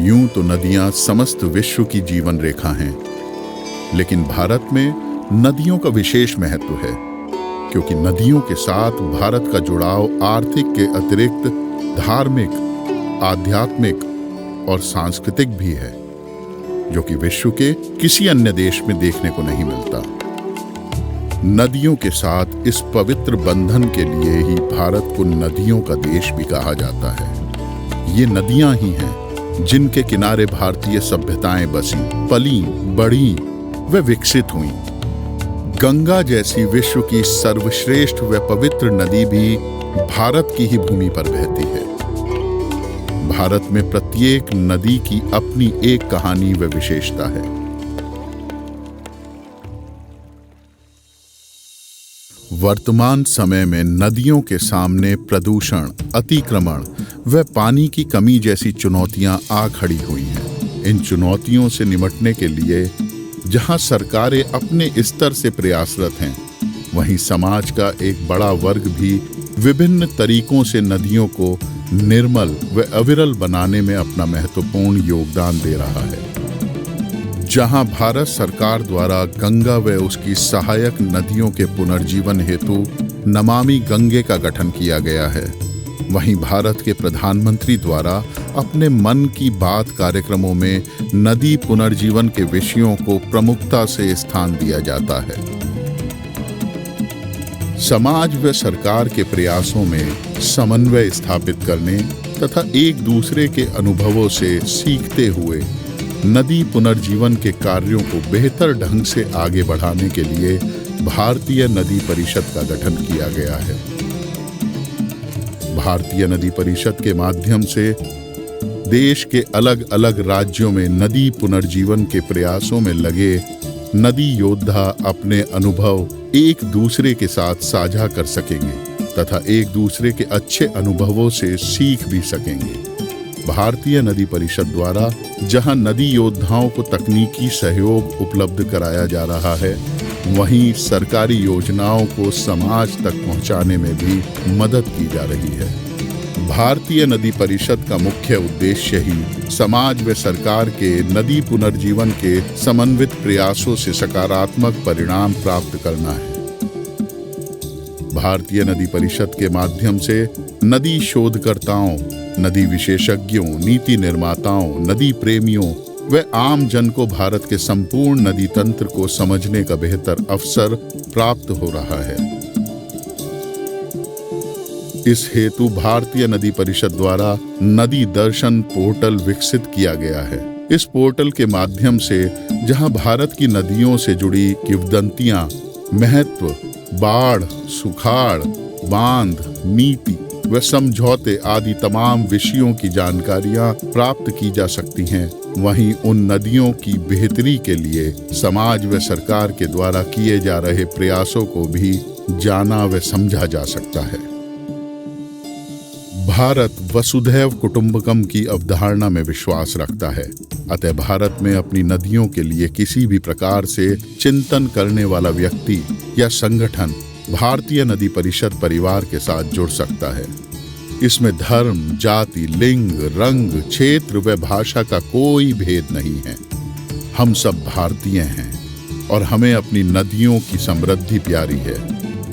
यूं तो नदियां समस्त विश्व की जीवन रेखा हैं, लेकिन भारत में नदियों का विशेष महत्व है, क्योंकि नदियों के साथ भारत का जुड़ाव आर्थिक के अतिरिक्त धार्मिक, आध्यात्मिक और सांस्कृतिक भी है, जो कि विश्व के किसी अन्य देश में देखने को नहीं मिलता। नदियों के साथ इस पवित्र बंधन के लिए ही भारत को नदियों का देश भी कहा जाता है। ये नदियां ही हैं जिनके किनारे भारतीय सभ्यताएं बसी, पली, बढ़ी व विकसित हुईं। गंगा जैसी विश्व की सर्वश्रेष्ठ व पवित्र नदी भी भारत की ही भूमि पर बहती है। भारत में प्रत्येक नदी की अपनी एक कहानी व विशेषता है। वर्तमान समय में नदियों के सामने प्रदूषण, अतिक्रमण व पानी की कमी जैसी चुनौतियां आ खड़ी हुई हैं। इन चुनौतियों से निपटने के लिए जहां सरकारें अपने स्तर से प्रयासरत हैं, वहीं समाज का एक बड़ा वर्ग भी विभिन्न तरीकों से नदियों को निर्मल व अविरल बनाने में अपना महत्वपूर्ण योगदान दे रहा है। जहां भारत सरकार द्वारा गंगा व उसकी सहायक नदियों के पुनर्जीवन हेतु नमामि गंगे का गठन किया गया है, वहीं भारत के प्रधानमंत्री द्वारा अपने मन की बात कार्यक्रमों में नदी पुनर्जीवन के विषयों को प्रमुखता से स्थान दिया जाता है। समाज व सरकार के प्रयासों में समन्वय स्थापित करने तथा एक दूसरे के अनुभवों से सीखते हुए नदी पुनर्जीवन के कार्यों को बेहतर ढंग से आगे बढ़ाने के लिए भारतीय नदी परिषद का गठन किया गया है। भारतीय नदी परिषद के माध्यम से देश के अलग अलग राज्यों में नदी पुनर्जीवन के प्रयासों में लगे नदी योद्धा अपने अनुभव एक दूसरे के साथ साझा कर सकेंगे तथा एक दूसरे के अच्छे अनुभवों से सीख भी सकेंगे। भारतीय नदी परिषद द्वारा जहां नदी योद्धाओं को तकनीकी सहयोग उपलब्ध कराया जा रहा है, वहीं सरकारी योजनाओं को समाज तक पहुंचाने में भी मदद की जा रही है। भारतीय नदी परिषद का मुख्य उद्देश्य ही समाज व सरकार के नदी पुनर्जीवन के समन्वित प्रयासों से सकारात्मक परिणाम प्राप्त करना है। भारतीय नदी परिषद के माध्यम से नदी शोधकर्ताओं, नदी विशेषज्ञों, नीति निर्माताओं, नदी प्रेमियों व आम जन को भारत के संपूर्ण नदी तंत्र को समझने का बेहतर अवसर प्राप्त हो रहा है। इस हेतु भारतीय नदी परिषद द्वारा नदी दर्शन पोर्टल विकसित किया गया है। इस पोर्टल के माध्यम से जहां भारत की नदियों से जुड़ी किंवदंतियां, महत्व, बाढ़, सुखाड़, बांध, नीति व समझौते आदि तमाम विषयों की जानकारियां प्राप्त की जा सकती हैं, वहीं उन नदियों की बेहतरी के लिए समाज व सरकार के द्वारा किए जा रहे प्रयासों को भी जाना व समझा जा सकता है। भारत वसुधैव कुटुंबकम की अवधारणा में विश्वास रखता है, अतः भारत में अपनी नदियों के लिए किसी भी प्रकार से चिंतन करने वाला व्यक्ति या संगठन भारतीय नदी परिषद परिवार के साथ जुड़ सकता है। इसमें धर्म, जाति, लिंग, रंग, क्षेत्र व भाषा का कोई भेद नहीं है। हम सब भारतीय हैं और हमें अपनी नदियों की समृद्धि प्यारी है।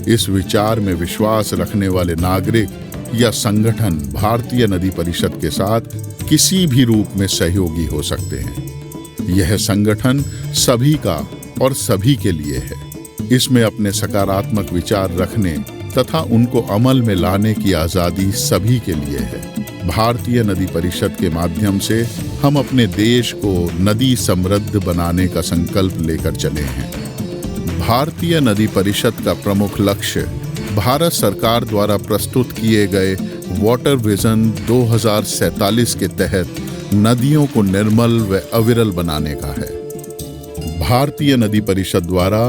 इस विचार में विश्वास रखने वाले नागरिक या संगठन भारतीय नदी परिषद के साथ किसी भी रूप में सहयोगी हो सकते हैं। यह संगठन सभी का और सभी के लिए है। इसमें अपने सकारात्मक विचार रखने तथा उनको अमल में लाने की आजादी सभी के लिए है। भारतीय नदी परिषद के माध्यम से हम अपने देश को नदी समृद्ध बनाने का संकल्प लेकर चले हैं। भारतीय नदी परिषद का प्रमुख लक्ष्य भारत सरकार द्वारा प्रस्तुत किए गए वाटर विजन 2047 के तहत नदियों को निर्मल व अविरल बनाने का है। भारतीय नदी परिषद द्वारा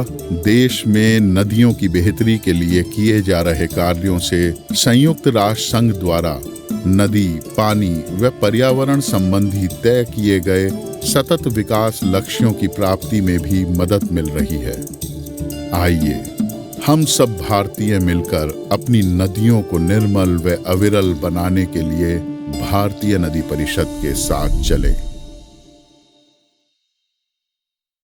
देश में नदियों की बेहतरी के लिए किए जा रहे कार्यों से संयुक्त राष्ट्र संघ द्वारा नदी, पानी व पर्यावरण संबंधी तय किए गए सतत विकास लक्ष्यों की प्राप्ति में भी मदद मिल रही है। आइए हम सब भारतीय मिलकर अपनी नदियों को निर्मल व अविरल बनाने के लिए भारतीय नदी परिषद के साथ चलें।